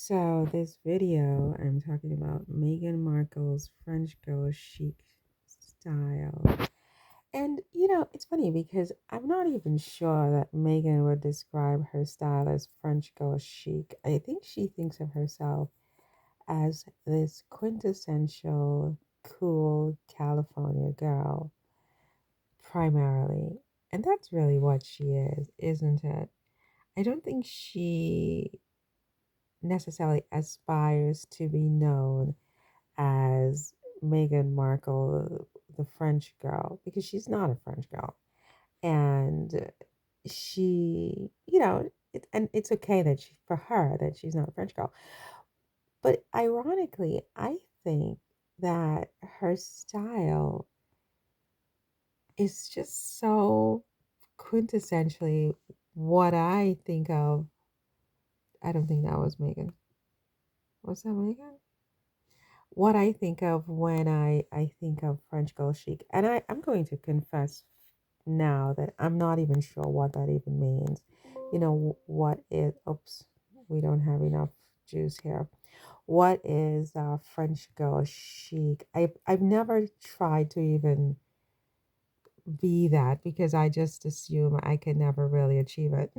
So, this video, I'm talking about Meghan Markle's French girl chic style. And, it's funny because I'm not even sure that Meghan would describe her style as French girl chic. I think she thinks of herself as this quintessential cool California girl, primarily. And that's really what she is, isn't it? I don't think she necessarily aspires to be known as Meghan Markle, the French girl, because she's not a French girl. And and it's okay that for her that she's not a French girl. But ironically, I think that her style is just so quintessentially what I think of. I don't think that was Meghan. Was that Meghan? What I think of when I think of French girl chic. And I'm going to confess now that I'm not even sure what that even means. What is, oops, we don't have enough juice here. What is French girl chic? I've never tried to even be that because I just assume I can never really achieve it.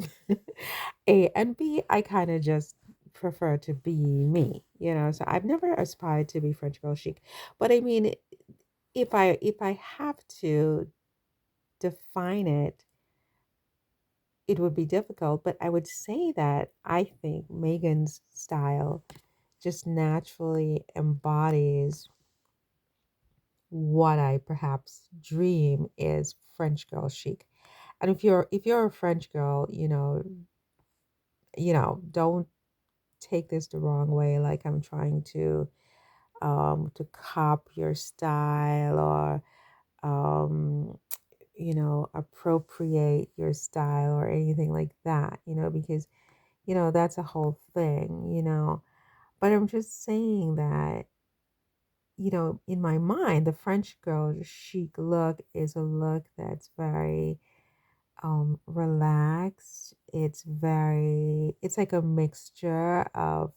A and B, I kind of just prefer to be me. So I've never aspired to be French girl chic. But I mean, if I have to define it, it would be difficult. But I would say that I think Megan's style just naturally embodies what I perhaps dream is French girl chic. And if you're a French girl, don't take this the wrong way, like I'm trying to cop your style or um appropriate your style or anything like that, because that's a whole thing. But I'm just saying that, in my mind, the French girl chic look is a look that's very relaxed. It's like a mixture of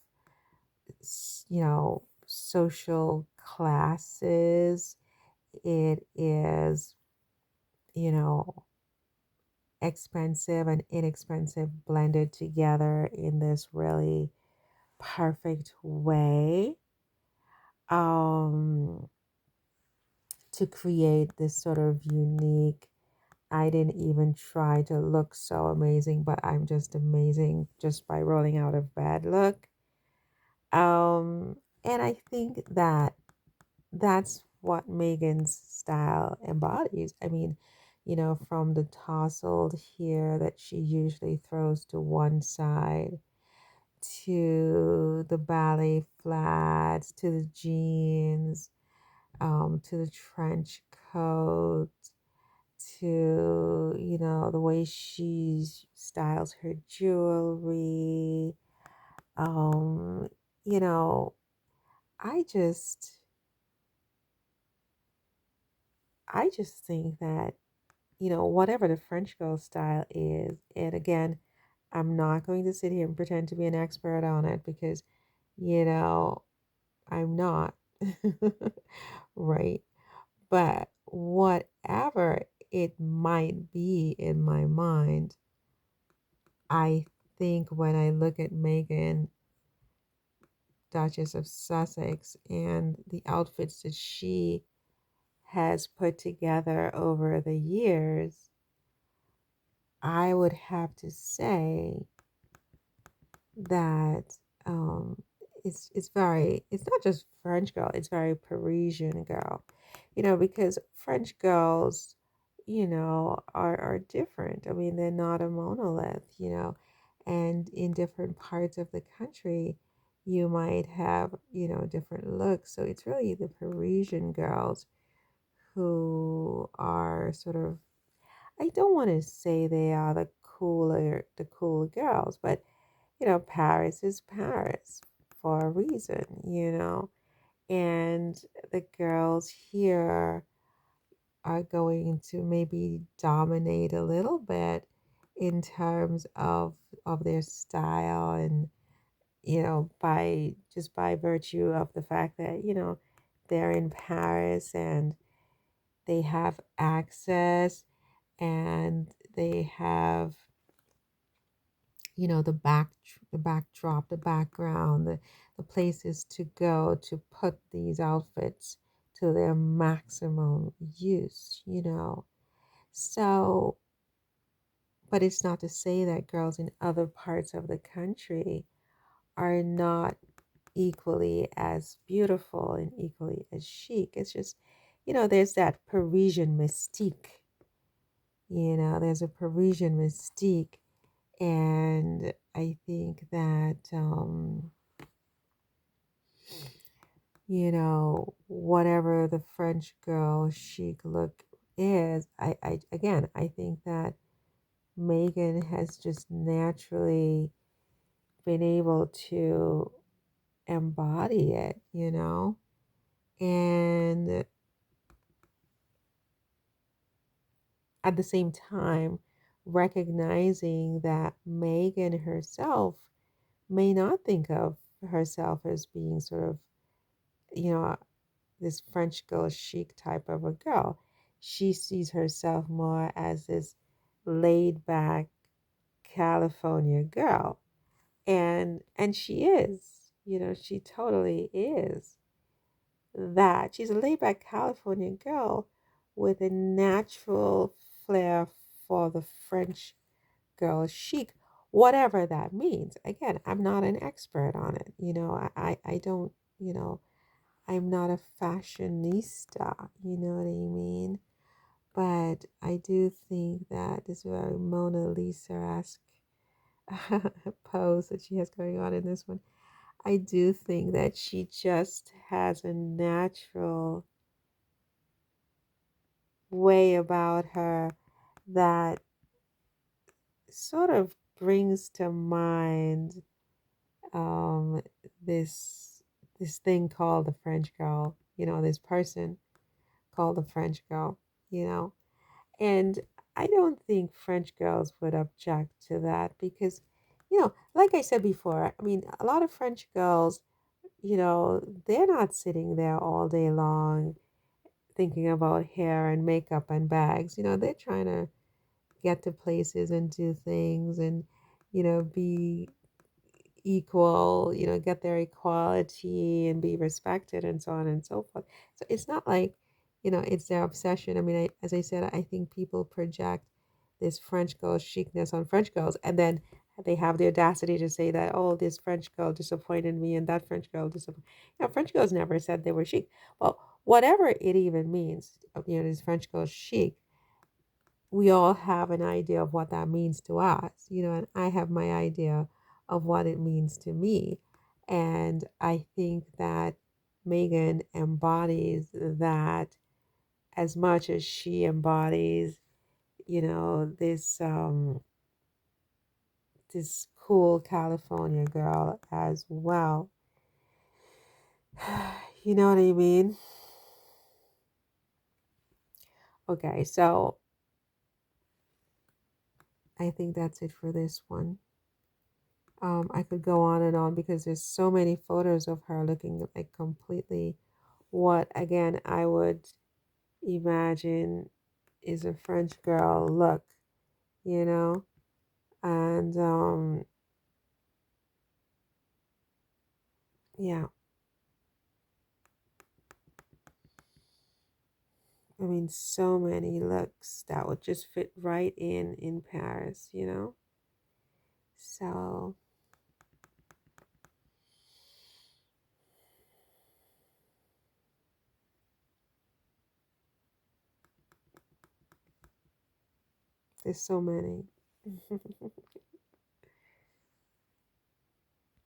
social classes. It is, you know expensive and inexpensive blended together in this really perfect way, um to create this sort of unique, I didn't even try to look so amazing, but I'm just amazing just by rolling out of bed look. And I think that that's what Megan's style embodies. I mean, from the tousled hair that she usually throws to one side, to the ballet flats, to the jeans, to the trench coat, to, the way she styles her jewelry. Um, you know, I just I just think that, whatever the French girl style is, and again, I'm not going to sit here and pretend to be an expert on it because, you know, I'm not. Right. But whatever it might be in my mind, I think when I look at Meghan, Duchess of Sussex, and the outfits that she has put together over the years, I would have to say that it's not just French girl, it's very Parisian girl, because French girls, are different. I mean, they're not a monolith, and in different parts of the country, you might have, different looks. So it's really the Parisian girls who are sort of, I don't want to say they are the cool girls, but Paris is Paris for a reason. And the girls here are going to maybe dominate a little bit in terms of their style by just by virtue of the fact that, they're in Paris and they have access and they have, the backdrop, the background, the places to go to put these outfits to their maximum use. So, but it's not to say that girls in other parts of the country are not equally as beautiful and equally as chic. It's just, there's that Parisian mystique. There's a Parisian mystique. And I think that, whatever the French girl chic look is, again, I think that Megan has just naturally been able to embody it. And at the same time, recognizing that Megan herself may not think of herself as being sort of, you know, this French girl chic type of a girl. She sees herself more as this laid back California girl. And she is, she totally is that. She's a laid back California girl with a natural flair for the French girl chic, whatever that means. Again, I'm not an expert on it. I don't, I'm not a fashionista, you know what I mean? But I do think that this very Mona Lisa-esque pose that she has going on in this one, I do think that she just has a natural way about her that sort of brings to mind um, this this thing called the French girl, this person called the French girl, you know. And I don't think French girls would object to that because, like I said before, I mean, a lot of French girls, they're not sitting there all day long thinking about hair and makeup and bags. They're trying to get to places and do things and, be equal, get their equality and be respected and so on and so forth. So it's not like, it's their obsession. I mean, as I said, I think people project this French girl chicness on French girls and then they have the audacity to say that, oh, this French girl disappointed me and that French girl disappointed. French girls never said they were chic. Well, whatever it even means, this French girl chic, we all have an idea of what that means to us, and I have my idea of what it means to me. And I think that Megan embodies that as much as she embodies, this cool California girl as well. You know what I mean? Okay, so I think that's it for this one. I could go on and on because there's so many photos of her looking like completely what, again, I would imagine is a French girl look, you know? And yeah, I mean, so many looks that would just fit right in Paris. So there's so many.